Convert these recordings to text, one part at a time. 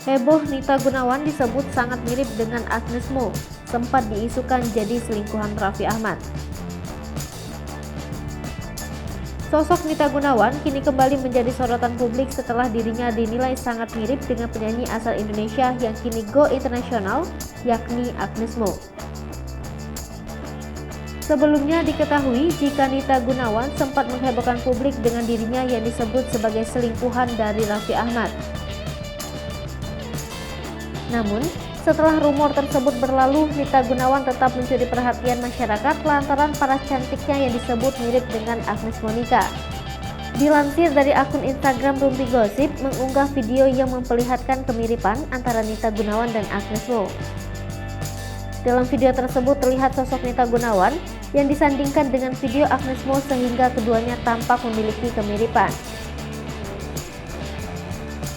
Heboh Nita Gunawan disebut sangat mirip dengan Agnes Mo, sempat diisukan jadi selingkuhan Raffi Ahmad. Sosok Nita Gunawan kini kembali menjadi sorotan publik setelah dirinya dinilai sangat mirip dengan penyanyi asal Indonesia yang kini go internasional, yakni Agnes Mo. Sebelumnya diketahui jika Nita Gunawan sempat menghebohkan publik dengan dirinya yang disebut sebagai selingkuhan dari Raffi Ahmad. Namun, setelah rumor tersebut berlalu, Nita Gunawan tetap mencuri perhatian masyarakat lantaran paras cantiknya yang disebut mirip dengan Agnes Monica. Dilansir dari akun Instagram Rumpi Gosip mengunggah video yang memperlihatkan kemiripan antara Nita Gunawan dan Agnes Mo. Dalam video tersebut terlihat sosok Nita Gunawan yang disandingkan dengan video Agnes Mo sehingga keduanya tampak memiliki kemiripan.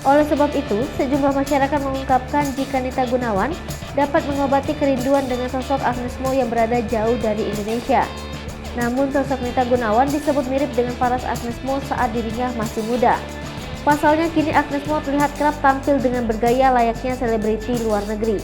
Oleh sebab itu, sejumlah masyarakat mengungkapkan jika Nita Gunawan dapat mengobati kerinduan dengan sosok Agnes Mo yang berada jauh dari Indonesia. Namun sosok Nita Gunawan disebut mirip dengan paras Agnes Mo saat dirinya masih muda. Pasalnya kini Agnes Mo terlihat kerap tampil dengan bergaya layaknya selebriti luar negeri.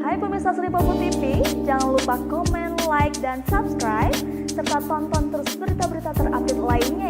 Hai pemirsa Sri Popo TV, jangan lupa komen, like, dan subscribe, serta tonton terus berita-berita terupdate lainnya